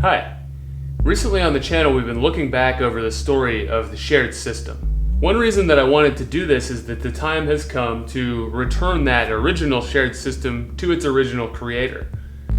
Hi. Recently on the channel we've been looking back over the story of the shared system. One reason that I wanted to do this is that the time has come to return that original shared system to its original creator.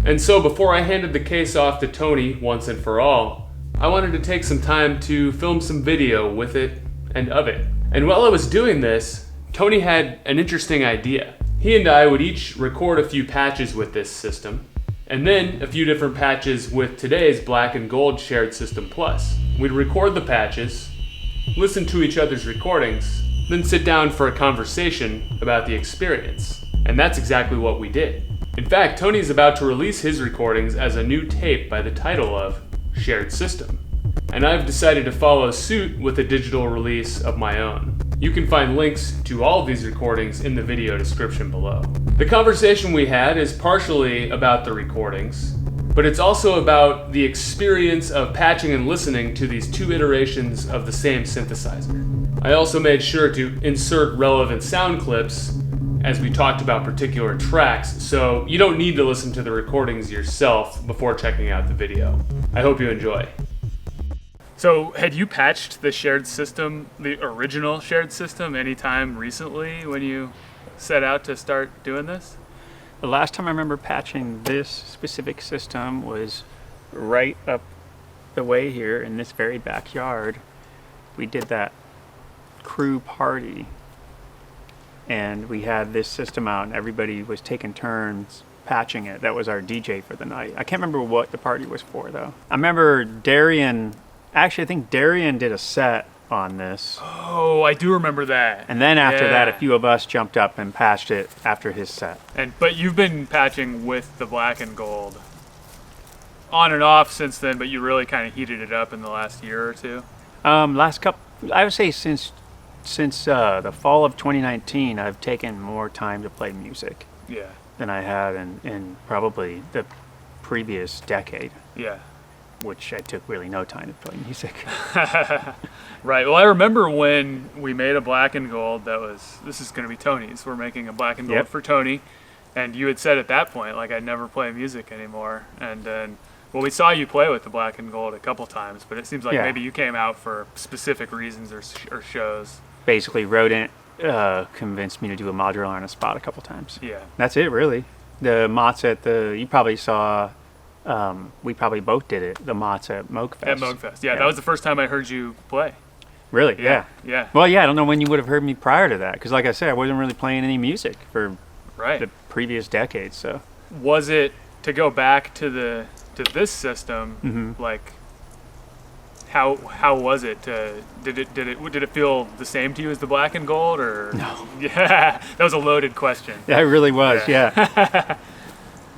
And so before I handed the case off to Tony once and for all, I wanted to take some time to film some video with it and of it. And while I was doing this, Tony had an interesting idea. He and I would each record a few patches with this system, and then a few different patches with today's Black and Gold Shared System Plus. We'd record the patches, listen to each other's recordings, then sit down for a conversation about the experience. And that's exactly what we did. In fact, Tony's about to release his recordings as a new tape by the title of Shared System. And I've decided to follow suit with a digital release of my own. You can find links to all of these recordings in the video description below. The conversation we had is partially about the recordings, but it's also about the experience of patching and listening to these two iterations of the same synthesizer. I also made sure to insert relevant sound clips as we talked about particular tracks, so you don't need to listen to the recordings yourself before checking out the video. I hope you enjoy. So, had you patched the shared system, the original shared system, anytime recently when you set out to start doing this? The last time I remember patching this specific system was right up the way here in this very backyard. We did that crew party, and we had this system out, and everybody was taking turns patching it. That was our DJ for the night. I can't remember what the party was for, though. I remember I think Darian did a set on this. Oh, I do remember that. And then after that, a few of us jumped up and patched it after his set. But you've been patching with the Black and Gold on and off since then, but you really kind of heated it up in the last year or two? I would say since the fall of 2019, I've taken more time to play music than I had in probably the previous decade. Yeah. Which I took really no time to play music. Right. Well, I remember when we made a Black and Gold this is going to be Tony's. We're making a Black and Gold for Tony. And you had said at that point, like, I'd never play music anymore. And then, well, we saw you play with the Black and Gold a couple times, but it seems like maybe you came out for specific reasons or shows. Basically wrote it, convinced me to do a modular on a spot a couple times. Yeah. That's it, really. The Mott's you probably saw... we probably both did it, the Mott's at Moogfest. At Moogfest, yeah. That was the first time I heard you play. Really? Yeah. Well, yeah, I don't know when you would have heard me prior to that, because like I said, I wasn't really playing any music for the previous decade, so. Was it, to go back to this system, like, how was it? Did it feel the same to you as the Black and Gold, or? No. Yeah, that was a loaded question. Yeah, it really was, yeah.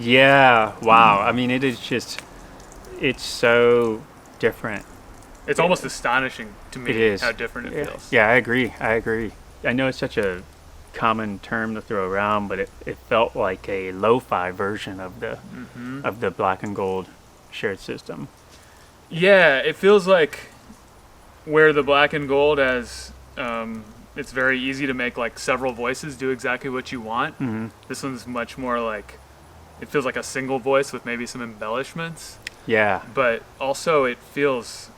Yeah, wow. I mean, it's so different. It's almost astonishing to me how different it feels. Yeah, I agree. I know it's such a common term to throw around, but it felt like a lo-fi version of the Black and Gold shared system. Yeah, it feels like where the Black and Gold has, it's very easy to make like several voices do exactly what you want. This one's much more like, it feels like a single voice with maybe some embellishments. Yeah. But also it feels,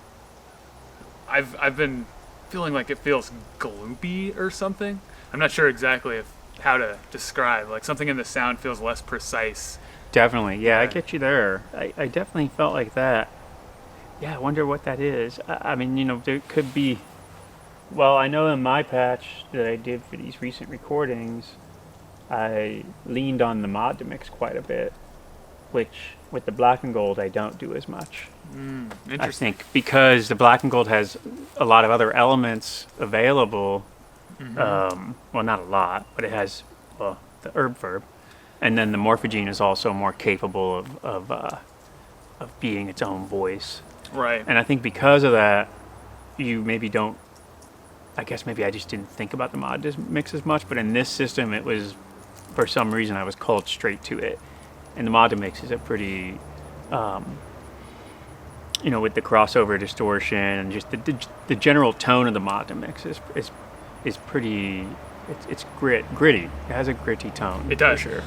I've been feeling like it feels gloopy or something. I'm not sure exactly how to describe. Like something in the sound feels less precise. Definitely. Yeah, I get you there. I definitely felt like that. Yeah, I wonder what that is. I mean, there could be, well, I know in my patch that I did for these recent recordings, I leaned on the mod to mix quite a bit, which with the Black and Gold I don't do as much. Interesting. I think because the Black and Gold has a lot of other elements available. Well, not a lot, but it has the herb verb, and then the morphogene is also more capable of being its own voice. Right. And I think because of that, you maybe don't. I guess maybe I just didn't think about the mod mix as much, but in this system, it was. For some reason, I was called straight to it, and the mod mix is a pretty, with the crossover distortion and just the general tone of the mod mix is pretty. It's gritty. It has a gritty tone. It does. For sure.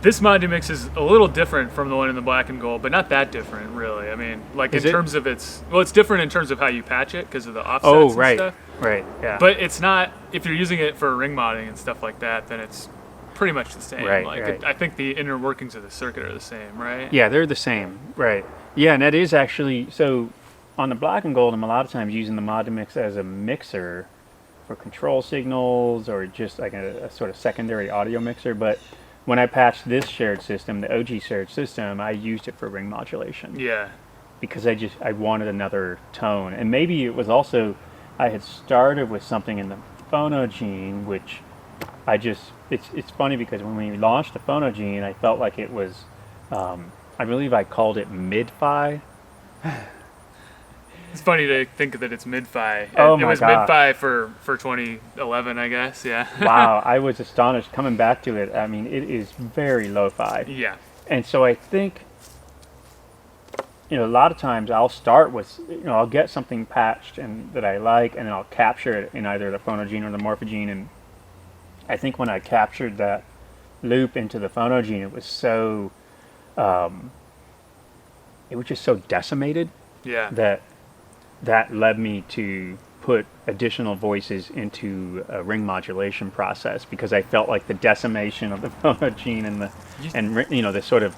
This Modumix is a little different from the one in the black and gold, but not that different, really. I mean, like in terms of it's different in terms of how you patch it because of the offsets and stuff. Right, yeah. But it's not, if you're using it for ring modding and stuff like that, then it's pretty much the same. Right. I think the inner workings of the circuit are the same, right? Yeah, they're the same, right. Yeah, and that is actually, so on the black and gold, I'm a lot of times using the Modumix as a mixer for control signals or just like a sort of secondary audio mixer, but when I patched this shared system, the OG shared system, I used it for ring modulation. Yeah. Because I wanted another tone. And maybe it was also, I had started with something in the Phonogene, which it's funny because when we launched the Phonogene, I felt like it was, I believe I called it mid-fi. It's funny to think that it's mid-fi. Oh it my was gosh. mid-fi for 2011, I guess, yeah. Wow, I was astonished coming back to it. I mean, it is very lo-fi. Yeah. And so I think, a lot of times I'll start with, I'll get something patched and that I like, and then I'll capture it in either the Phonogene or the Morphogene. And I think when I captured that loop into the Phonogene, it was so, it was just so decimated. Yeah. That led me to put additional voices into a ring modulation process because I felt like the decimation of the Phonogene and the sort of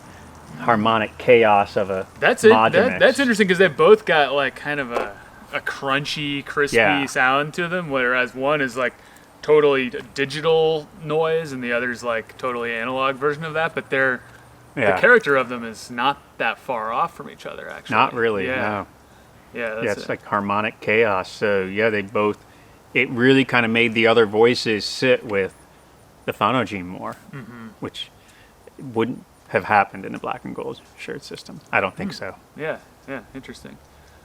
harmonic chaos of a Modumix. That's interesting because they both got like kind of a crunchy, crispy sound to them, whereas one is like totally digital noise and the other's like totally analog version of that, but the character of them is not that far off from each other, actually. Not really, no. Yeah, it's like harmonic chaos. So it really kind of made the other voices sit with the Phonogene more, which wouldn't have happened in the black and gold shared system. I don't think so. Yeah, interesting.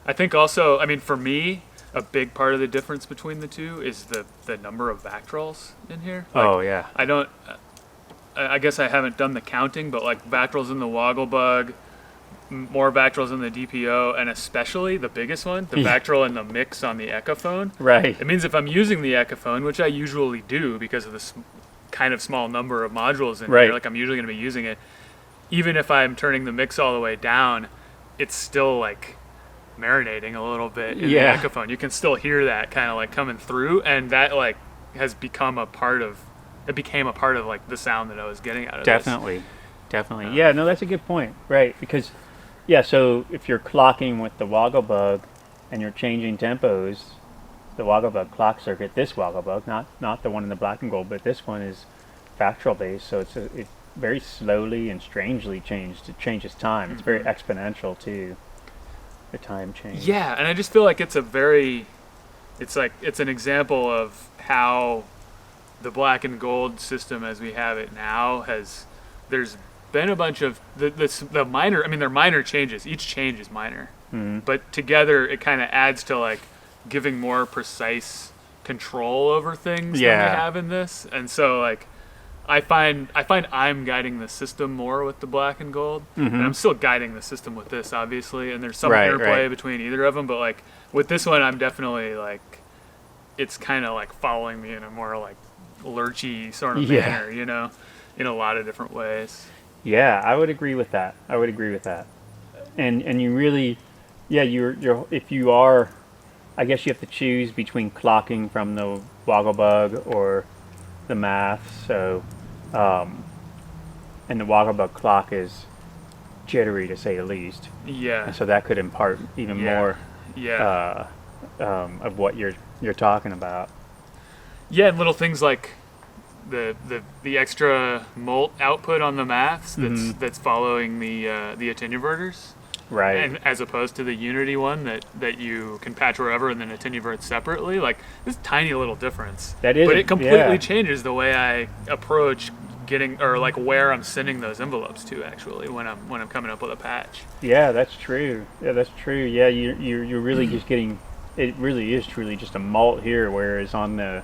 I think also, I mean, for me, a big part of the difference between the two is the number of Vactrols in here. Like, I guess I haven't done the counting, but like Vactrols in the Wogglebug, more Vactrols in the DPO, and especially the biggest one, the Vactrol in the mix on the Echophone. Right. It means if I'm using the Echophone, which I usually do because of the kind of small number of modules in here, like I'm usually going to be using it, even if I'm turning the mix all the way down, it's still like marinating a little bit in the Echophone. You can still hear that kind of like coming through, and that like has become a part of like the sound that I was getting out of Definitely. Yeah, no, that's a good point. Right, because so if you're clocking with the Wogglebug and you're changing tempos, the Wogglebug clock circuit, this Wogglebug, not the one in the black and gold, but this one is Vactrol based, so it very slowly and strangely changes time. It's very exponential too, the time change. Yeah, and I just feel like it's an example of how the black and gold system as we have it now there's been a bunch of the minor, I mean, they're minor changes. Each change is minor, but together it kind of adds to like giving more precise control over things than we have in this. And so like I find I'm guiding the system more with the black and gold, and I'm still guiding the system with this, obviously. And there's some interplay between either of them, but like with this one, I'm definitely like it's kind of like following me in a more like lurchy sort of manner, in a lot of different ways. Yeah, I would agree with that. And you really, you're if you are, I guess you have to choose between clocking from the Wogglebug or the math. So, and the Wogglebug clock is jittery to say the least. Yeah. And so that could impart even more of what you're talking about. Yeah, and little things like the extra mult output on the maths that's following the attenuverters, right? And as opposed to the Unity one that you can patch wherever and then attenuverts separately, like this tiny little difference. That is, but it completely changes the way I approach getting or like where I'm sending those envelopes to actually when I'm coming up with a patch. Yeah, that's true. Yeah, you're really just getting. It really is truly just a mult here, whereas on the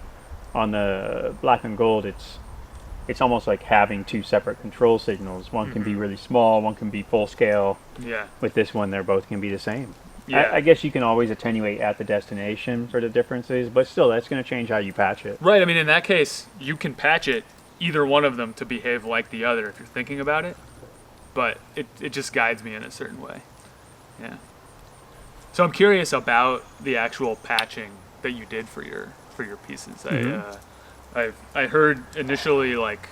black and gold, it's almost like having two separate control signals. One can be really small, one can be full scale. Yeah. With this one, they're both can be the same. Yeah. I guess you can always attenuate at the destination for the differences, but still, that's going to change how you patch it. Right. I mean, in that case, you can patch it either one of them to behave like the other if you're thinking about it, but it just guides me in a certain way. Yeah. So I'm curious about the actual patching that you did for your pieces. Mm-hmm. I heard initially like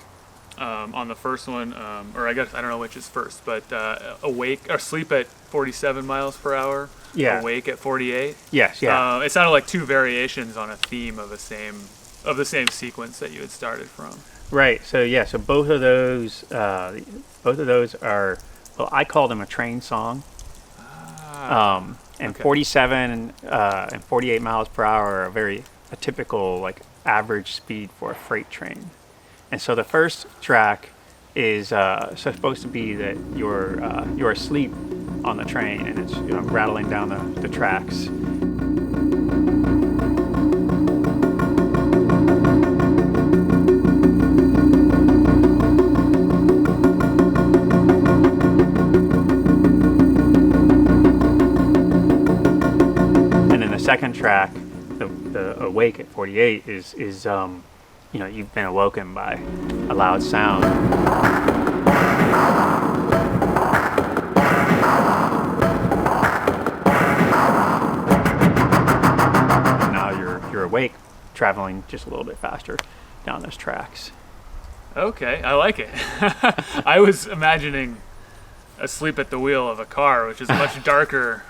on the first one, or I guess I don't know which is first, but awake or sleep at 47 miles per hour. Yeah. Awake at 48. Yes. Yeah. It sounded like two variations on a theme of the same sequence that you had started from. Right. So yeah. So both of those are, well, I call them a train song. And Okay. 47 and 48 miles per hour are a typical like average speed for a freight train. And so the first track is supposed to be that you're asleep on the train, and it's rattling down the tracks. And then the second track, the awake at 48 is you've been awoken by a loud sound. And now you're awake, traveling just a little bit faster down those tracks. Okay, I like it. I was imagining asleep at the wheel of a car, which is a much darker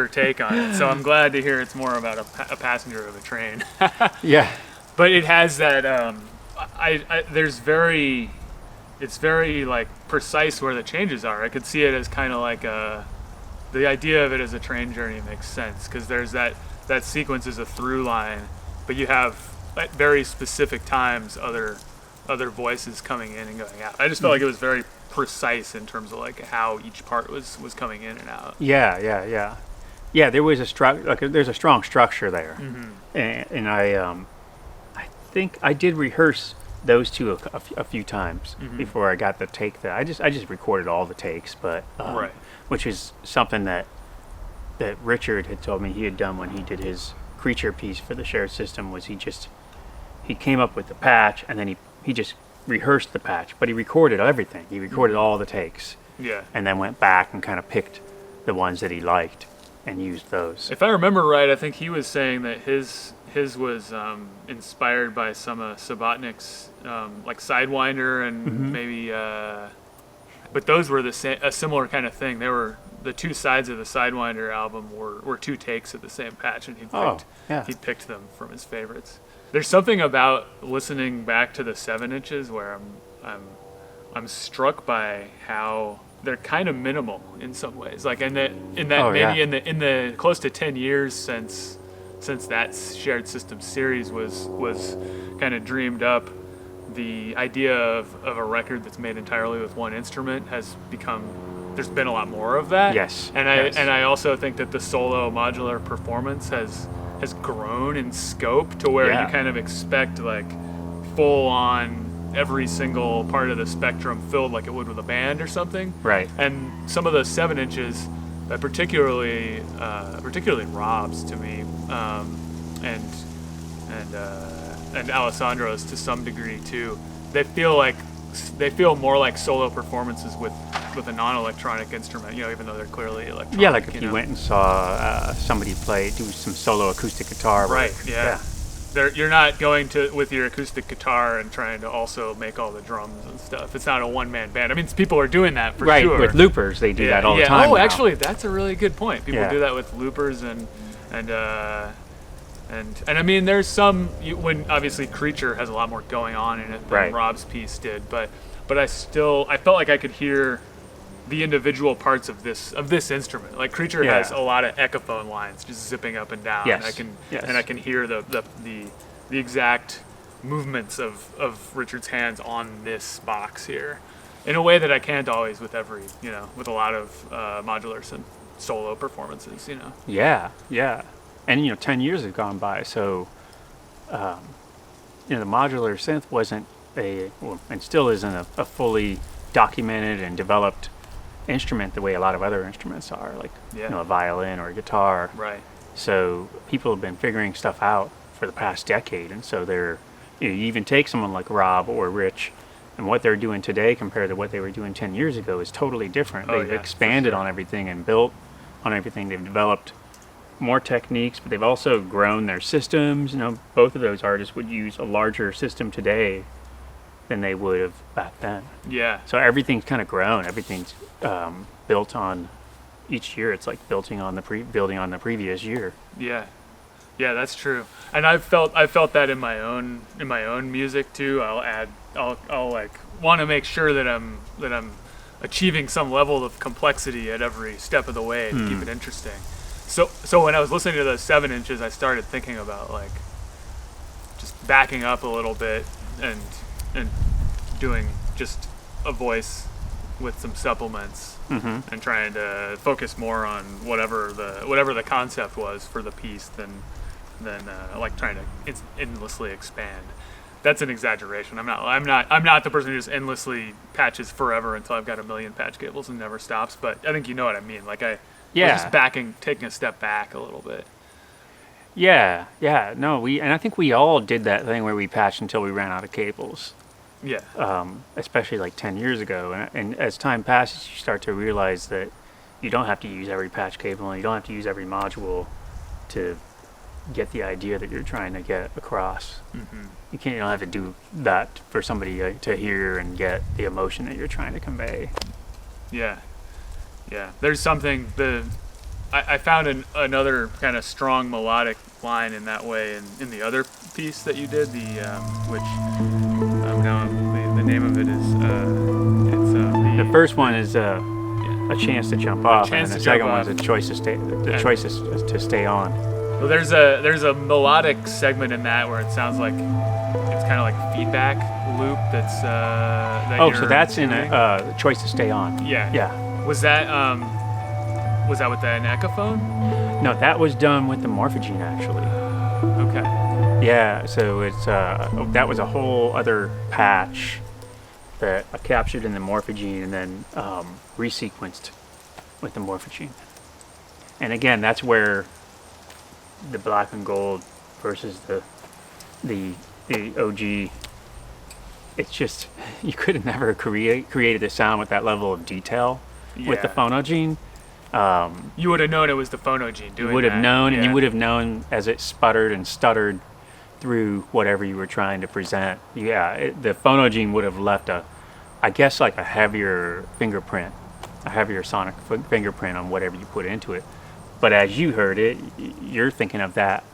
take on it. So I'm glad to hear it's more about a passenger of a train. Yeah. But it has that. It's very like precise where the changes are. I could see it as kind of like the idea of it as a train journey makes sense, because there's that sequence is a through line, but you have at very specific times other voices coming in and going out. I just felt like it was very precise in terms of like how each part was coming in and out. Yeah. There was there's a strong structure there, Mm-hmm. and I think I did rehearse those two a few times Mm-hmm. before I got the take that I just recorded all the takes, but Right. which is something that Richard had told me he had done when he did his creature piece for the shared system. Was he came up with the patch, and then he just rehearsed the patch, but he recorded everything. He recorded all the takes, Yeah. and then went back and kind of picked the ones that he liked and used those. If I remember right, I think he was saying that his was inspired by some of Subotnick's like Sidewinder and Mm-hmm. maybe, but those were a similar kind of thing. They were the two sides of the Sidewinder album were two takes of the same patch, and he picked them from his favorites. There's something about listening back to the 7 inches where I'm struck by how they're kind of minimal in some ways. Like in the close to 10 years since that shared system series was kind of dreamed up, the idea of a record that's made entirely with one instrument has become. There's been a lot more of that. Yes. And yes. I also think that the solo modular performance has grown in scope to where you kind of expect like full on every single part of the spectrum filled like it would with a band or something. Right. And some of those 7 inches, particularly Rob's to me, and Alessandro's to some degree too. They feel more like solo performances with a non-electronic instrument, even though they're clearly electronic. Yeah, like if you went and saw somebody do some solo acoustic guitar. Right. Yeah. You're not going to with your acoustic guitar and trying to also make all the drums and stuff. It's not a one-man band. I mean, people are doing that for sure. Right, with loopers, they do that all the time. Oh, now. Actually, that's a really good point. People do that with loopers and I mean, there's some when obviously Creature has a lot more going on in it than Rob's piece did, but I felt like I could hear the individual parts of this instrument. Like Creature has a lot of echophone lines just zipping up and down. Yes. And I can hear the exact movements of Richard's hands on this box here in a way that I can't always with with a lot of modular synth solo performances, Yeah. And 10 years have gone by, so the modular synth wasn't and still isn't a fully documented and developed instrument the way a lot of other instruments are, like a violin or a guitar. Right. So people have been figuring stuff out for the past decade, and so they're You even take someone like Rob or Rich, and what they're doing today compared to what they were doing 10 years ago is totally different. Oh, They've yeah, expanded for sure. on everything and built on everything. They've developed more techniques, but they've also grown their systems. You know, both of those artists would use a larger system today than they would have back then. Yeah. So everything's kind of grown. Everything's built on each year. It's like building on the previous year. Yeah. Yeah, that's true. And I felt that in my own music too. I'll like want to make sure that I'm achieving some level of complexity at every step of the way to keep it interesting. So when I was listening to those 7 inches, I started thinking about like just backing up a little bit and doing just a voice with some supplements and trying to focus more on whatever the concept was for the piece than like trying to endlessly expand. That's an exaggeration. I'm not the person who just endlessly patches forever until I've got a million patch cables and never stops. But I think you know what I mean. Like was just taking a step back a little bit. Yeah. No, and I think we all did that thing where we patched until we ran out of cables. Yeah. Especially like 10 years ago. And as time passes, you start to realize that you don't have to use every patch cable and you don't have to use every module to get the idea that you're trying to get across. You don't have to do that for somebody to hear and get the emotion that you're trying to convey. Yeah. There's something I found another kind of strong melodic line in that way in the other piece that you did, which the name of it is the first one is a chance to jump off, and the second one is a choice to stay. The choice is to stay on. Well, there's a melodic segment in that where it sounds like it's kind of like a feedback loop that's so that's doing. In the choice to stay on. Yeah. Was that with an Echophone? No, that was done with the Morphogene actually. Okay. Yeah, so it's that was a whole other patch that I captured in the Morphogene and then resequenced with the Morphogene. And again, that's where the black and gold versus the OG. It's just you could have never created a sound with that level of detail with the Phonogene. You would have known it was the Phonogene doing that. You would have known, and you would have known as it sputtered and stuttered through whatever you were trying to present. The Phonogene would have left I guess like a heavier fingerprint, a heavier sonic fingerprint on whatever you put into it. But as you heard it, you're thinking of that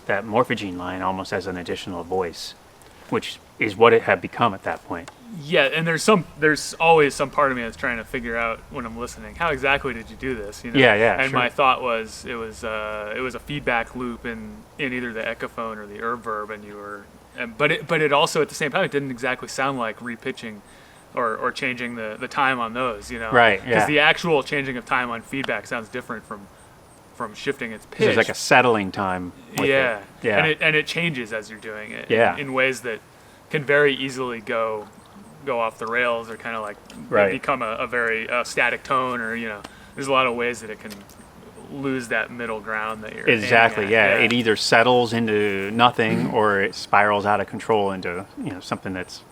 Morphogene line almost as an additional voice, which is what it had become at that point. Yeah, and there's always some part of me that's trying to figure out when I'm listening, how exactly did you do this? You know? Yeah. And sure. my thought was it was a feedback loop in either the Echophone or the Verb, and but it also at the same time it didn't exactly sound like repitching or changing the time on those, you know? Right. Yeah. Because the actual changing of time on feedback sounds different from shifting its pitch. There's like a settling time. Yeah. Yeah. And it changes as you're doing it. Yeah. In ways that can very easily go off the rails or kind of like become a very static tone, or there's a lot of ways that it can lose that middle ground that you're exactly aiming at. It either settles into nothing or it spirals out of control into something that's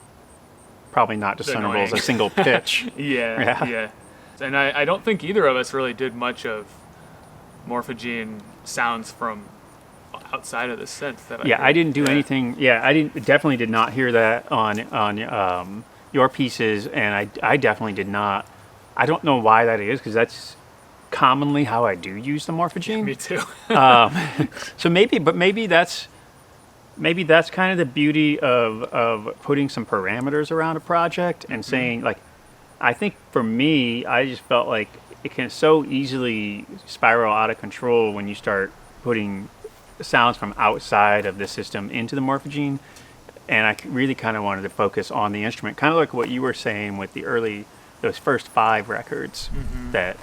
probably not discernible as a single pitch. Yeah. And I don't think either of us really did much of Morphogene sounds from outside of the synth that I didn't do anything. I definitely did not hear that on your pieces, and I definitely did not. I don't know why that is, because that's commonly how I do use the Morphogene. Me too. So maybe that's kind of the beauty of putting some parameters around a project and saying, like, I think for me, I just felt like it can so easily spiral out of control when you start putting sounds from outside of the system into the Morphogene. And I really kind of wanted to focus on the instrument, kind of like what you were saying with those first 5 records that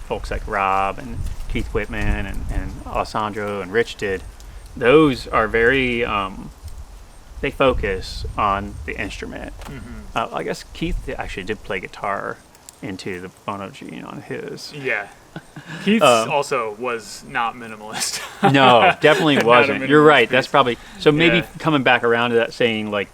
folks like Rob and Keith Whitman and Alessandro and Rich did. Those are very, they focus on the instrument. I guess Keith actually did play guitar into the phonogene on his. Yeah. Keith's also was not minimalist. No, definitely Not a wasn't. You're minimalist right. piece. That's probably so. Maybe Yeah. coming back around to that, saying like,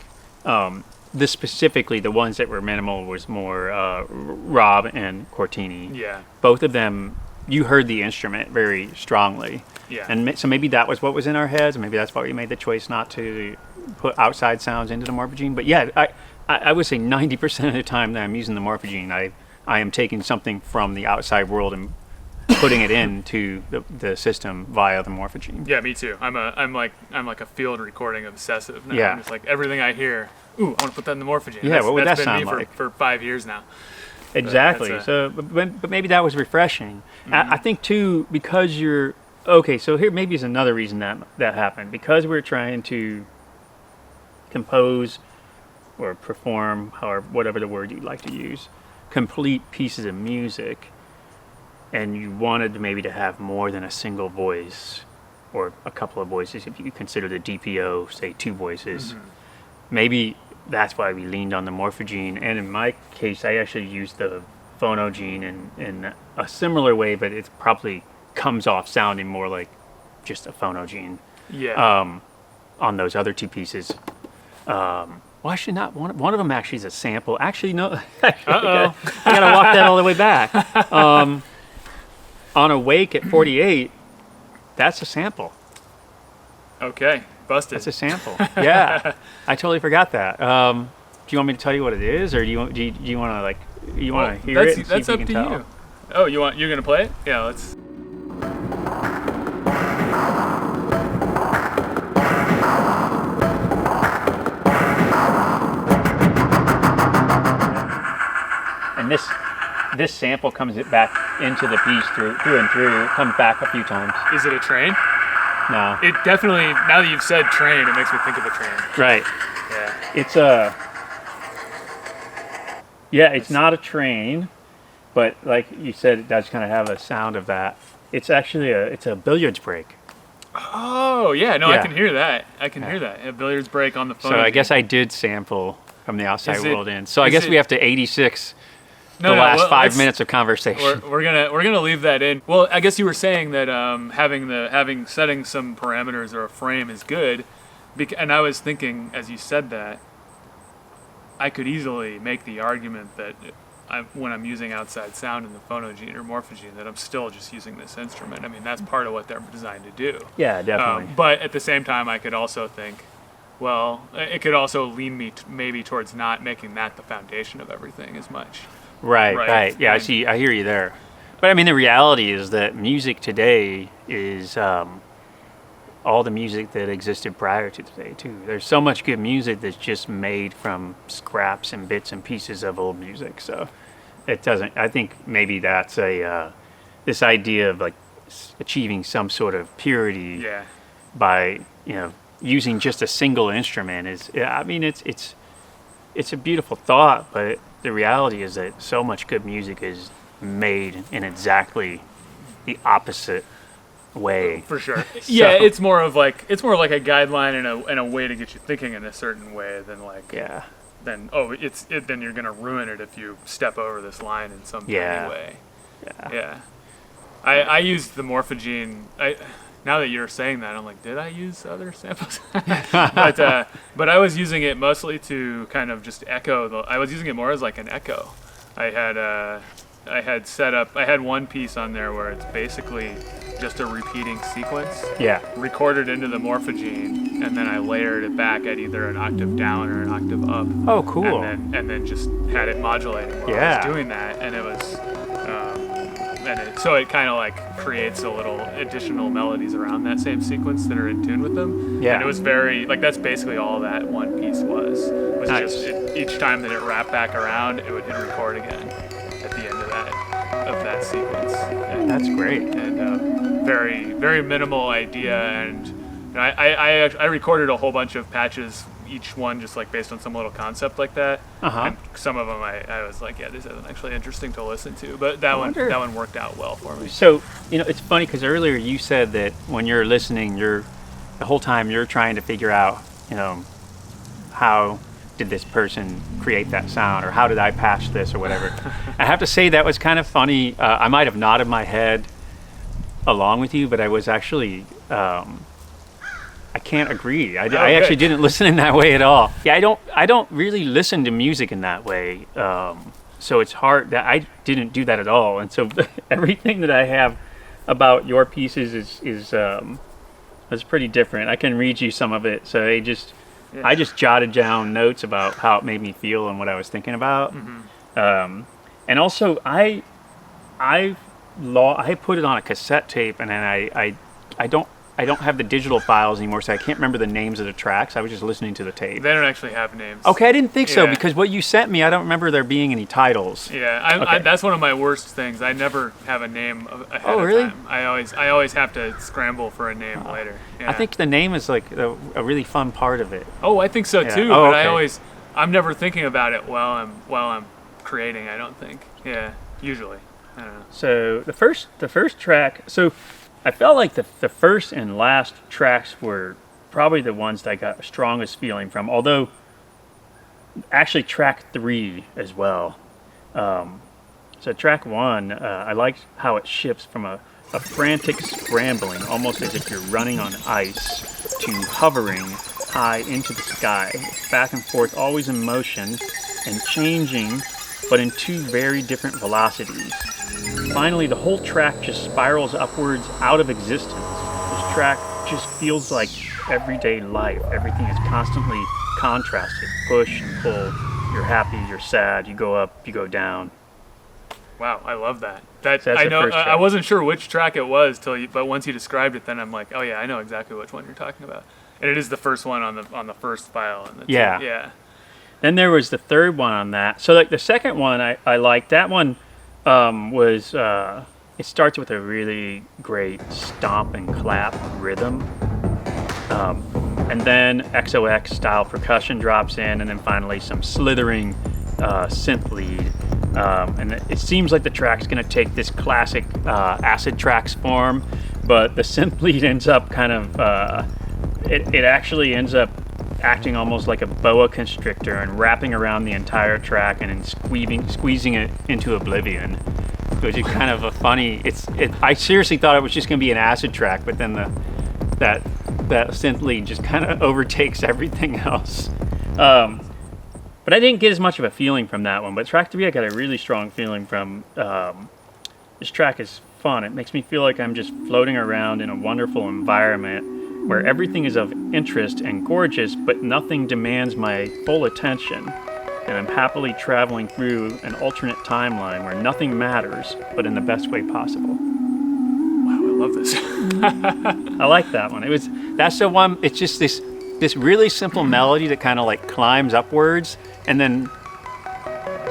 this specifically, the ones that were minimal was more Rob and Cortini. Yeah. Both of them, you heard the instrument very strongly. Yeah. And so maybe that was what was in our heads, and maybe that's why we made the choice not to put outside sounds into the morphogene. But yeah, I would say 90% of the time that I'm using the morphogene, I am taking something from the outside world and putting it into the system via the morphogene. Yeah, me too. I'm like a field recording obsessive now. Yeah. I'm just like everything I hear, ooh, I want to put that in the morphogene. Yeah, what would that's that been sound me like? for 5 years now. Exactly. That's So, but maybe that was refreshing. I think too, because you're okay. So here maybe is another reason that happened, because we're trying to compose or perform, or whatever the word you'd like to use, complete pieces of music, and you wanted maybe to have more than a single voice or a couple of voices. If you consider the DPO, say 2 voices, maybe that's why we leaned on the morphogene. And in my case, I actually used the phonogene in a similar way, but it probably comes off sounding more like just a phonogene Yeah. on those other 2 pieces. Well, actually not. One of them actually is a sample. Actually, no. I gotta walk that all the way back. On Awake at 48, that's a sample. Okay. Busted. That's a sample. Yeah, I totally forgot that. Do you want me to tell you what it is, or do you want to hear it? And That's see if up you to can tell? you. Oh, you're gonna play it? Yeah. Let's. And this sample comes back into the piece through and through. Comes back a few times. Is it a train? No, It definitely. Now that you've said train, it makes me think of a train. right. Yeah. It's a. Yeah, it's not a train, but like you said, it does kind of have a sound of that. It's actually it's a billiards break. Oh yeah. No, I Yeah. can hear that. I can hear that. A billiards break on the phone. So I guess I did sample from the outside Is it- world in. So I is guess it- we have to 86 No, the no, last well, 5 let's- minutes of conversation. We're gonna leave that in. Well, I guess you were saying that setting some parameters or a frame is good, and I was thinking as you said that, I could easily make the argument that when I'm using outside sound in the phonogene or morphogene, that I'm still just using this instrument. I mean, that's part of what they're designed to do. Yeah, definitely. But at the same time, I could also think, well, it could also lean me maybe towards not making that the foundation of everything as much. Right. Yeah, I And- see. I hear you there. But I mean, the reality is that music today is all the music that existed prior to today too. There's so much good music that's just made from scraps and bits and pieces of old music. So it doesn't. I think maybe that's this idea of like achieving some sort of purity Yeah. by using just a single instrument is. I mean, it's a beautiful thought, but the reality is that so much good music is made in exactly the opposite way. For sure. Yeah, So- it's more of like a guideline and a way to get you thinking in a certain way than like Yeah. then then you're gonna ruin it if you step over this line in some Yeah. tiny way. Yeah. Yeah. I used the morphogene. Now that you're saying that, I'm like, did I use other samples? But I was using it mostly to kind of just echo. I was using it more as like an echo. I had one piece on there where it's basically just a repeating sequence Yeah. recorded into the morphogene, and then I layered it back at either an octave down or an octave up. Oh, cool. And then just had it modulating while I Yeah. was doing that, and it was, so it kind of like creates a little additional melodies around that same sequence that are in tune with them. Yeah. And it was very like that's basically all that one piece was Nice. just each time that it wrapped back around, it would hit record again at the end of that sequence. And, That's great. and very very minimal idea, and I recorded a whole bunch of patches, each one just like based on some little concept like that. Uh-huh. And some of them I was like, yeah, this isn't actually interesting to listen to, but that wonder- one worked out well for me. So, it's funny because earlier you said that when you're listening, the whole time you're trying to figure out, how did this person create that sound, or how did I patch this, or whatever. I have to say that was kind of funny. I might have nodded my head along with you, but I was actually I can't agree. I actually didn't listen in that way at all. Yeah, I don't really listen to music in that way. So it's hard that I didn't do that at all. And so everything that I have about your pieces is pretty different. I can read you some of it. So I just jotted down notes about how it made me feel and what I was thinking about. Mm-hmm. And also I put it on a cassette tape, and then I don't have the digital files anymore, so I can't remember the names of the tracks. I was just listening to the tape. They don't actually have names. Okay, I didn't think so, because what you sent me, I don't remember there being any titles. Yeah, that's one of my worst things. I never have a name ahead of really? time. I always have to scramble for a name later. Yeah. I think the name is like a really fun part of it. Oh, I think so too. Oh, but okay. I'm never thinking about it while I'm creating. I don't think. Yeah, usually. I don't know. So the first track. So I felt like the first and last tracks were probably the ones that I got the strongest feeling from, although actually track 3 as well. So track 1, I liked how it shifts from a frantic scrambling, almost as if you're running on ice, to hovering high into the sky, back and forth, always in motion and changing, but in 2 very different velocities. Finally, the whole track just spirals upwards out of existence. This track just feels like everyday life. Everything is constantly contrasted. Push and pull. You're happy, you're sad, you go up, you go down. Wow, I love that. So I know. I wasn't sure which track it was but once you described it, then I'm like, oh yeah, I know exactly which one you're talking about. And it is the first one on the first file. Yeah. Yeah. Then there was the third one on that. So like the second one, I liked. That one was it starts with a really great stomp and clap rhythm, and then XOX style percussion drops in, and then finally some slithering synth lead, and it seems like the track's going to take this classic acid tracks form, but the synth lead ends up kind of it actually ends up acting almost like a boa constrictor and wrapping around the entire track and then squeezing it into oblivion, which is kind of a funny. I seriously thought it was just going to be an acid track, but then that synth lead just kind of overtakes everything else. But I didn't get as much of a feeling from that one. But track 3, I got a really strong feeling from. This track is fun. It makes me feel like I'm just floating around in a wonderful environment where everything is of interest and gorgeous, but nothing demands my full attention. And I'm happily traveling through an alternate timeline where nothing matters, but in the best way possible. Wow, I love this. I like that one. That's the one. It's just this really simple melody that kind of like climbs upwards and then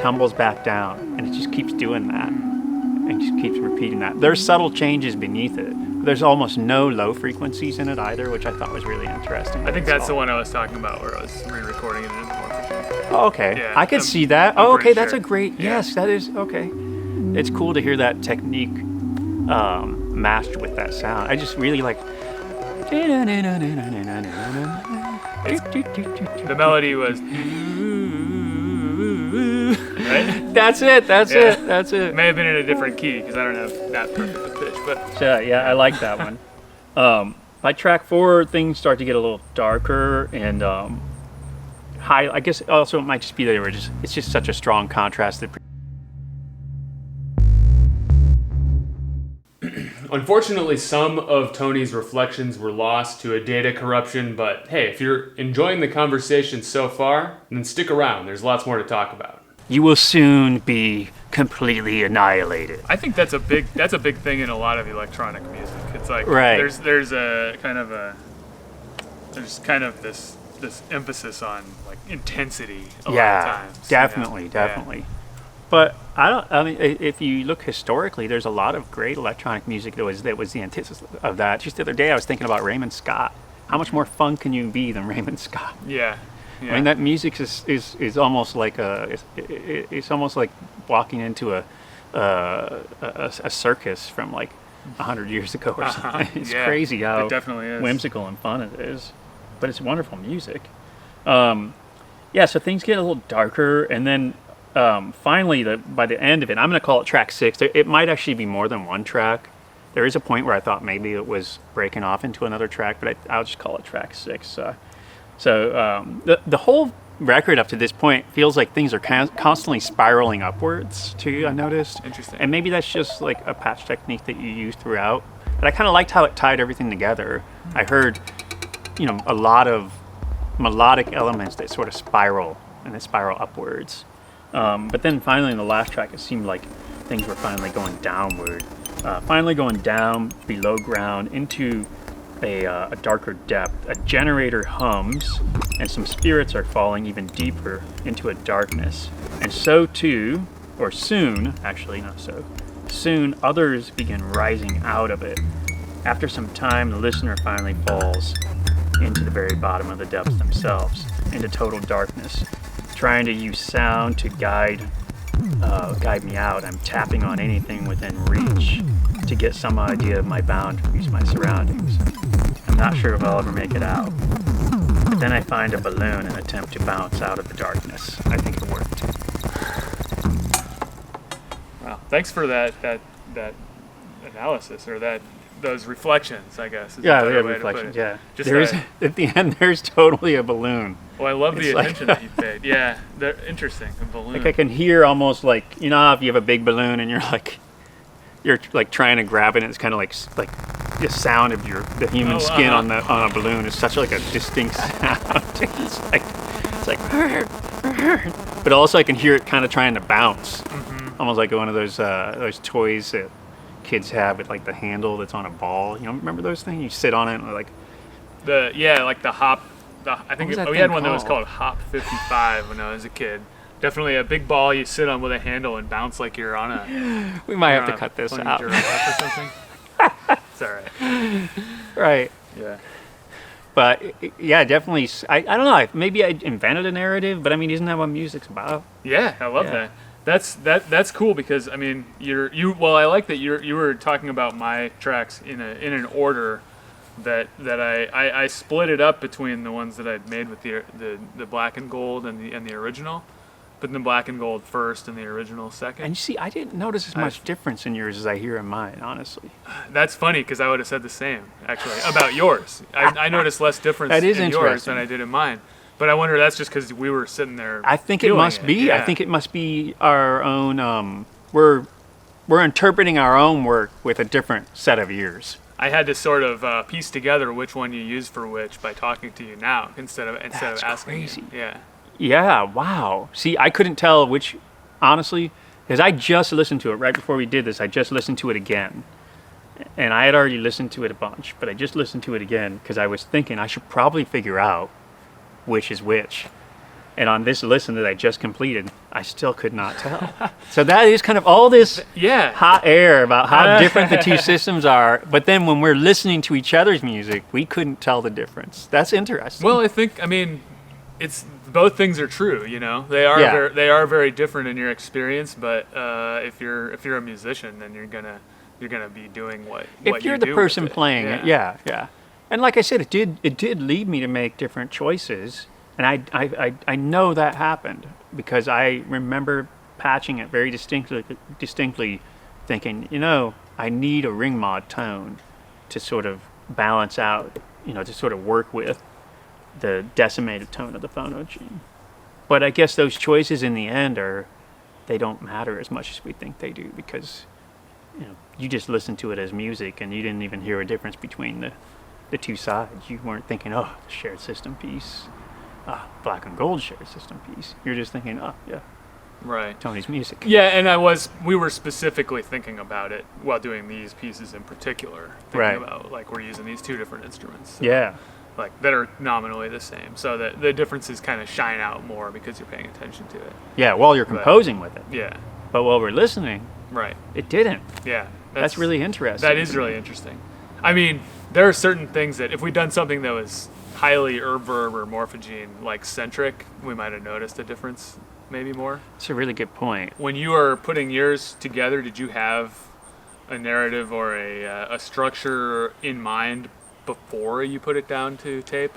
tumbles back down, and it just keeps doing that and just keeps repeating that. There's subtle changes beneath it. There's almost no low frequencies in it either, which I thought was really interesting. I think that's the one I was talking about, where I was re-recording it in Morphogen. Oh, okay. Yeah, I could see that. I'm okay, pretty that's sure. a great. Yeah. Yes, that is okay. It's cool to hear that technique matched with that sound. I just really like. The melody was. Right? That's it. That's it. It may have been in a different key because I don't have that perfect a pitch, but. So, yeah, I like that one. By track 4, things start to get a little darker and high. I guess also it might just be that it's just such a strong contrast that. Unfortunately, some of Tony's reflections were lost to a data corruption, but hey, if you're enjoying the conversation so far, then stick around. There's lots more to talk about. You will soon be completely annihilated. I think that's a big thing in a lot of electronic music. It's like right. there's kind of this emphasis on like intensity a lot of times. Definitely. Yeah. But I mean, if you look historically, there's a lot of great electronic music that was the antithesis of that. Just the other day, I was thinking about Raymond Scott. How much more fun can you be than Raymond Scott? Yeah. I mean, that music is almost like it's almost like walking into a circus from like 100 years ago or something. It's crazy how it definitely is. Whimsical and fun it is, but it's wonderful music. Yeah, so things get a little darker, and then finally, by the end of it, I'm going to call it track 6. It might actually be more than one track. There is a point where I thought maybe it was breaking off into another track, but I'll just call it track 6. The whole record up to this point feels like things are constantly spiraling upwards, too, I noticed. Interesting. And maybe that's just like a patch technique that you use throughout. But I kind of liked how it tied everything together. I heard, a lot of melodic elements that sort of spiral, and they spiral upwards. But then finally in the last track, it seemed like things were finally going downward. Finally going down below ground into a darker depth. A generator hums, and some spirits are falling even deeper into a darkness. And so too, or soon, actually not so, soon others begin rising out of it. After some time, the listener finally falls into the very bottom of the depths themselves, into total darkness. Trying to use sound to guide me out. I'm tapping on anything within reach to get some idea of my boundaries, my surroundings. I'm not sure if I'll ever make it out. But then I find a balloon and attempt to bounce out of the darkness. I think it worked. Wow. Thanks for that analysis, or those reflections, I guess. Yeah, we have reflections, yeah. At the end, there's totally a balloon. Well, I love the attention that you paid. Yeah, they're interesting, a balloon. Like I can hear almost like, if you have a big balloon and you're trying to grab it, and it's kind of like the sound of the human skin on a balloon is such like a distinct sound. It's like, but also I can hear it kind of trying to bounce, almost like one of those toys that kids have with like the handle that's on a ball. Remember those things? You sit on it and like the hop. I think we had one that was called? called Hop 55 when I was a kid. Definitely a big ball you sit on with a handle and bounce like you're on a. We might have to cut this out. Or something. It's all right. Right. Yeah. But yeah, definitely. I don't know. Maybe I invented a narrative, but I mean, isn't that what music's about? Yeah, I love that. That's cool because I mean I like that you were talking about my tracks in an order that I split it up between the ones that I'd made with the black and gold and the original, but the black and gold first and the original second. And you see, I didn't notice as much difference in yours as I hear in mine, honestly. That's funny because I would have said the same actually about yours. I noticed less difference in yours than I did in mine. But I wonder, that's just because we were sitting there. I think it must be. Yeah. I think it must be our own. We're interpreting our own work with a different set of ears. I had to sort of piece together which one you use for which by talking to you now instead of asking crazy. you. Yeah. Yeah. Wow. See, I couldn't tell which, honestly, because I just listened to it right before we did this. I just listened to it again, and I had already listened to it a bunch, but I just listened to it again because I was thinking I should probably figure out which is which. And on this listen that I just completed, I still could not tell. So that is kind of all this hot air about how different the two systems are. But then when we're listening to each other's music, we couldn't tell the difference. That's interesting. Well, I mean, it's both things are true. They are they are very different in your experience. But if you're a musician, then you're gonna be doing what if you're the person playing it. Yeah. And like I said, it did lead me to make different choices, and I know that happened because I remember patching it very distinctly, thinking, I need a ring mod tone to sort of balance out, to sort of work with the decimated tone of the phonogene. But I guess those choices in the end they don't matter as much as we think they do because, you just listen to it as music and you didn't even hear a difference between the two sides. You weren't thinking, shared system piece, black and gold shared system piece. You're just thinking, right, Tony's music. Yeah, and we were specifically thinking about it while doing these pieces in particular. Thinking about we're using these two different instruments. So, that are nominally the same. So that the differences kind of shine out more because you're paying attention to it. Yeah, while you're composing with it. Yeah. But while we're listening, it didn't. Yeah. That's really interesting. That is really interesting. I mean, there are certain things that if we'd done something that was highly verb or morphogene like centric, we might have noticed a difference maybe more. That's a really good point. When you are putting yours together, did you have a narrative or a structure in mind before you put it down to tape?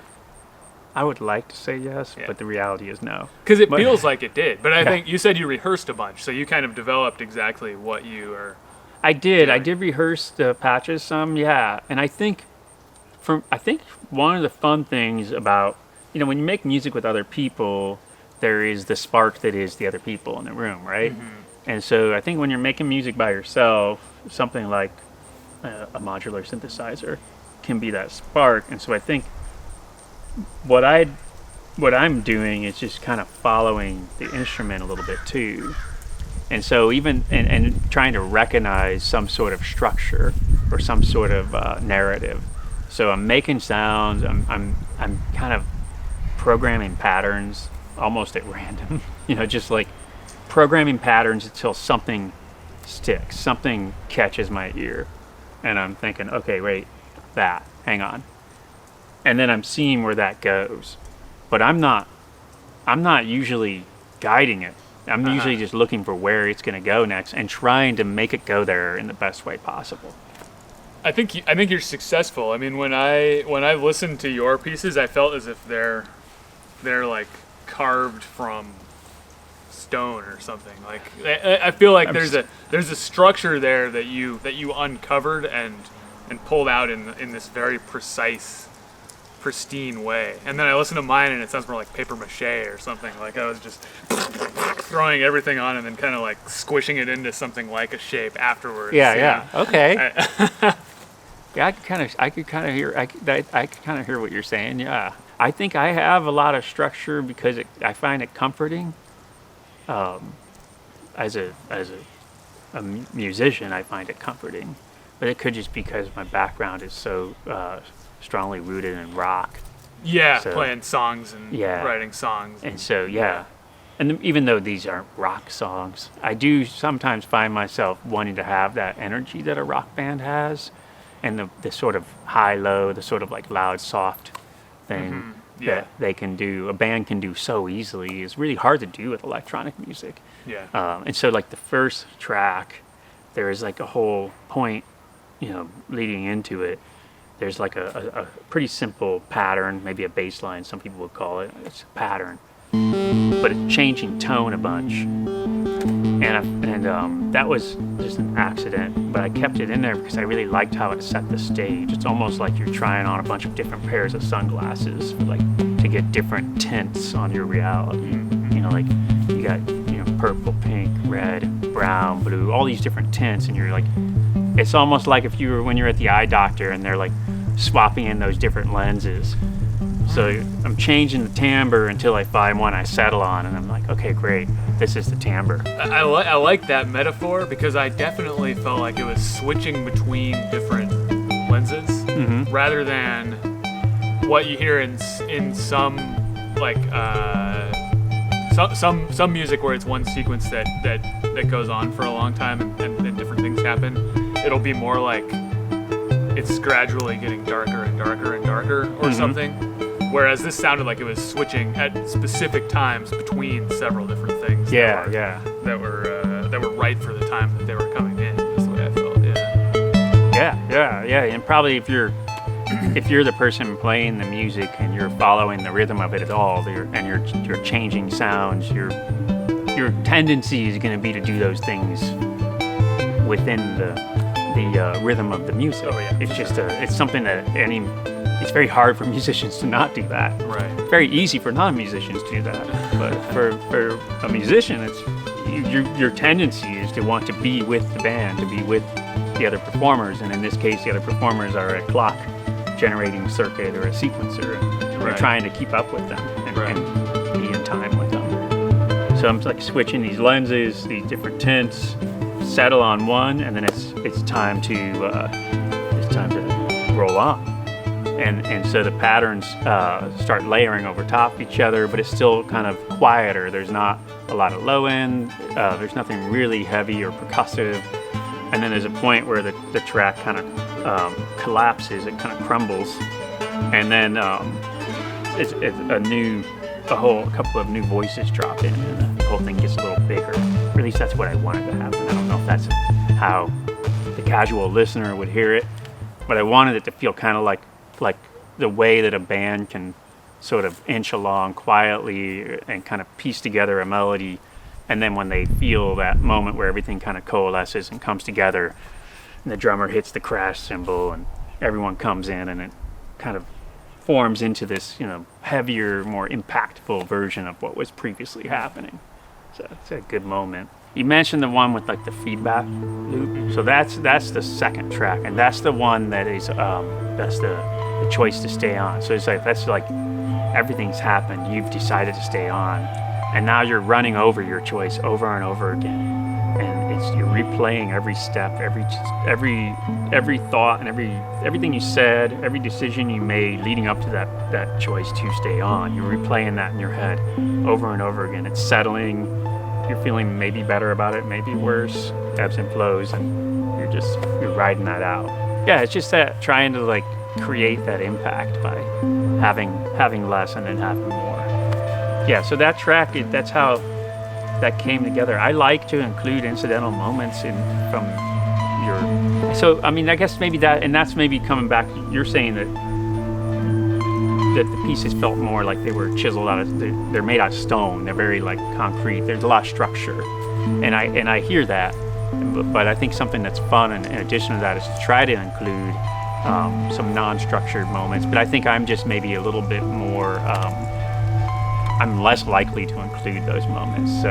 I would like to say yes, Yeah. but the reality is no. Because it But- feels like it did. But I Yeah. think you said you rehearsed a bunch, so you kind of developed exactly what you are. I did. I Yeah. did rehearse the patches some, yeah. And I think one of the fun things about, when you make music with other people, there is the spark that is the other people in the room, right? And so I think when you're making music by yourself, something like a modular synthesizer can be that spark. And so I think what I'm doing is just kind of following the instrument a little bit too. And so even and trying to recognize some sort of structure or some sort of narrative. So I'm making sounds. I'm kind of programming patterns almost at random. Just like programming patterns until something sticks, something catches my ear, and I'm thinking, okay, wait, hang on, and then I'm seeing where that goes. But I'm not usually guiding it. I'm usually just looking for where it's going to go next and trying to make it go there in the best way possible. I think you're successful. I mean, when I listened to your pieces, I felt as if they're like carved from stone or something. Like I feel like there's a structure there that you uncovered and pulled out in this very precise, pristine way. And then I listened to mine and it sounds more like paper mache or something. Like I was just throwing everything on and then kind of like squishing it into something like a shape afterwards. Yeah. Okay. Yeah, I could kind of hear what you're saying. Yeah, I think I have a lot of structure because I find it comforting. As a musician, I find it comforting, but it could just because my background is so strongly rooted in rock. Yeah, So- playing songs and Yeah. writing songs. And so, and even though these aren't rock songs, I do sometimes find myself wanting to have that energy that a rock band has, and the sort of high-low, the sort of like loud, soft thing Yeah. that they can do, a band can do so easily, is really hard to do with electronic music. Yeah. And so like the first track, there is like a whole point, leading into it. There's like a pretty simple pattern, maybe a bass line, some people would call it. It's a pattern, but it's changing tone a bunch. And that was just an accident, but I kept it in there because I really liked how it set the stage. It's almost like you're trying on a bunch of different pairs of sunglasses, like to get different tints on your reality. Like you got purple, pink, red, brown, blue, all these different tints, and you're like, it's almost like when you're at the eye doctor and they're like swapping in those different lenses. So I'm changing the timbre until I find one I settle on, and I'm like, okay, great, this is the timbre. I like that metaphor because I definitely felt like it was switching between different lenses rather than what you hear in some like some music where it's one sequence that goes on for a long time and different things happen. It'll be more like it's gradually getting darker and darker and darker or something. Whereas this sounded like it was switching at specific times between several different things. That were right for the time that they were coming in. Is the way I felt. Yeah. And probably if you're the person playing the music and you're following the rhythm of it at all, and you're changing sounds, your tendency is going to be to do those things within the rhythm of the music. Oh, yeah. It's just it's something that it's very hard for musicians to not do that. Right. Very easy for non-musicians to do that. But for a musician, it's your tendency is to want to be with the band, to be with the other performers, and in this case, the other performers are a clock generating circuit or a sequencer, and you're trying to keep up with them and be in time with them. So I'm like switching these lenses, these different tints, settle on one, and then it's time to roll on. And so the patterns start layering over top of each other, but it's still kind of quieter. There's not a lot of low end. There's nothing really heavy or percussive. And then there's a point where the track kind of collapses. It kind of crumbles, and then it's a couple of new voices drop in, and the whole thing gets a little bigger. Or at least that's what I wanted to happen. I don't know if that's how the casual listener would hear it, but I wanted it to feel kind of like the way that a band can sort of inch along quietly and kind of piece together a melody. And then when they feel that moment where everything kind of coalesces and comes together, and the drummer hits the crash cymbal and everyone comes in, and it kind of forms into this, heavier, more impactful version of what was previously happening. So it's a good moment. You mentioned the one with like the feedback loop. So that's the second track, and that's the one that is that's the choice to stay on. So it's like that's like everything's happened. You've decided to stay on, and now you're running over your choice over and over again, and you're replaying every step, every thought, and everything you said, every decision you made leading up to that choice to stay on. You're replaying that in your head over and over again. It's settling. You're feeling maybe better about it, maybe worse, ebbs and flows, and you're riding that out. Yeah, it's just that trying to like create that impact by having less and then having more. Yeah, so that track, that's how that came together. I like to include incidental moments from your. So I mean, I guess maybe that's maybe coming back. You're saying that the pieces felt more like they were chiseled out of. They're made out of stone. They're very like concrete. There's a lot of structure, and I hear that. But I think something that's fun in addition to that is to try to include some non-structured moments. But I think I'm just maybe a little bit more. I'm less likely to include those moments, so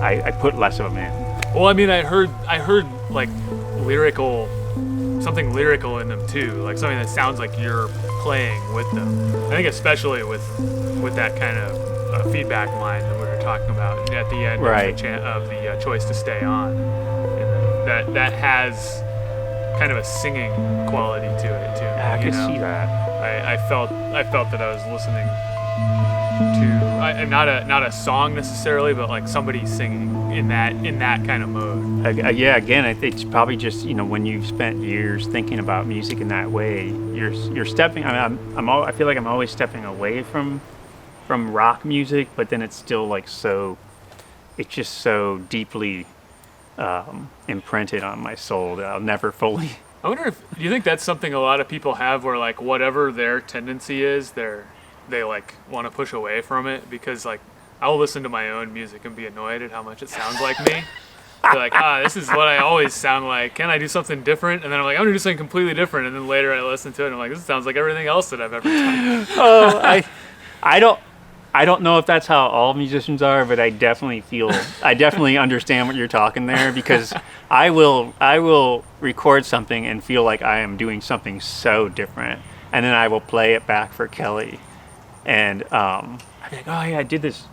I put less of them in. Well, I mean, I heard like something lyrical in them too, like something that sounds like you're playing with them. I think especially with that kind of feedback line that we were talking about at the end of the choice to stay on, and that has kind of a singing quality to it too. I can see that. I felt that I was listening to not a song necessarily, but like somebody singing in that kind of mode. Yeah, again, it's probably just when you've spent years thinking about music in that way, you're stepping. I feel like I'm always stepping away from rock music, but then it's still like it's just so deeply imprinted on my soul that I'll never fully. I wonder do you think that's something a lot of people have, where like whatever their tendency is, they like want to push away from it, because like I'll listen to my own music and be annoyed at how much it sounds like me. Be like, this is what I always sound like. Can I do something different? And then I'm like, I'm gonna do something completely different. And then later I listen to it and I'm like, this sounds like everything else that I've ever done. I don't know if that's how all musicians are, but I definitely understand what you're talking there, because I will record something and feel like I am doing something so different, and then I will play it back for Kelly. And I'd be like, oh yeah, I did this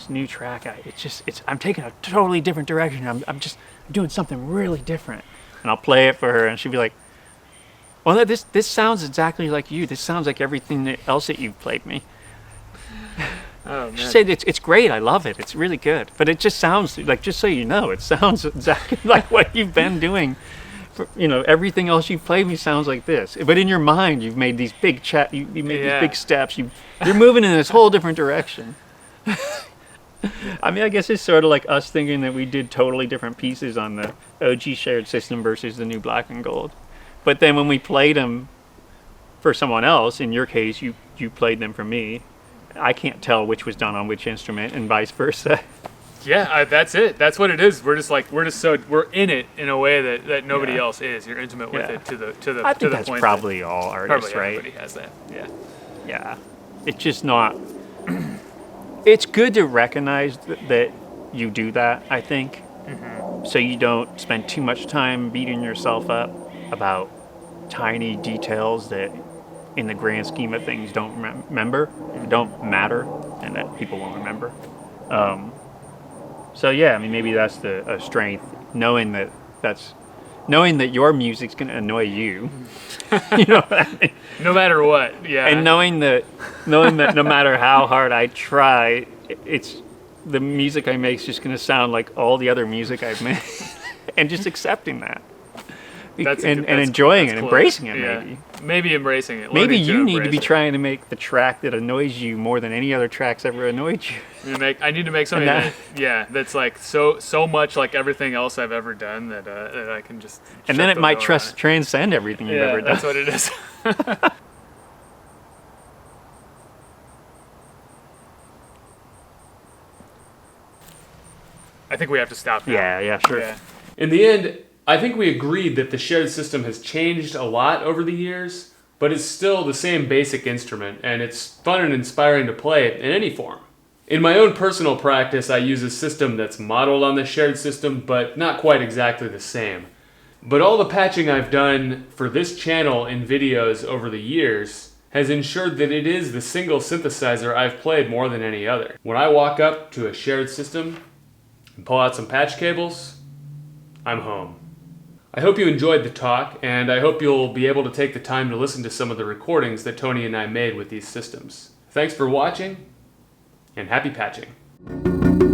new track. I'm taking a totally different direction. I'm doing something really different. And I'll play it for her, and she'll be like, well, this sounds exactly like you. This sounds like everything else that you've played me. Oh, man. She said it's great. I love it. It's really good. But it just sounds like, just so you know, it sounds exactly like what you've been doing. Everything else you've played me sounds like this. But in your mind, you've made these big you made these big steps. You're moving in this whole different direction. I mean, I guess it's sort of like us thinking that we did totally different pieces on the OG shared system versus the new Black and Gold. But then when we played them for someone else, in your case, you played them for me, I can't tell which was done on which instrument, and vice versa. Yeah, that's it. That's what it is. We're in it in a way that nobody else is. You're intimate with it to the I to think the that's point probably all artists, probably right? everybody has that. Yeah. Yeah. It's just not. It's good to recognize that you do that, I think, so you don't spend too much time beating yourself up about tiny details that, in the grand scheme of things, don't matter, and that people won't remember. So yeah, I mean, maybe that's a strength, knowing that your music's gonna annoy you. You know what I mean? No matter what, yeah. And knowing that no matter how hard I try, it's the music I make is just gonna sound like all the other music I've made, and just accepting that. And enjoying it, embracing it, maybe embracing it. Maybe you need to be trying to make the track that annoys you more than any other tracks ever annoyed you. I need to make something that's like so much like everything else I've ever done that I can just. And then it might transcend everything you've ever done. That's what it is. I think we have to stop now. Yeah, sure. Yeah. In the end, I think we agreed that the shared system has changed a lot over the years, but it's still the same basic instrument, and it's fun and inspiring to play it in any form. In my own personal practice, I use a system that's modeled on the shared system, but not quite exactly the same. But all the patching I've done for this channel in videos over the years has ensured that it is the single synthesizer I've played more than any other. When I walk up to a shared system and pull out some patch cables, I'm home. I hope you enjoyed the talk, and I hope you'll be able to take the time to listen to some of the recordings that Tony and I made with these systems. Thanks for watching, and happy patching.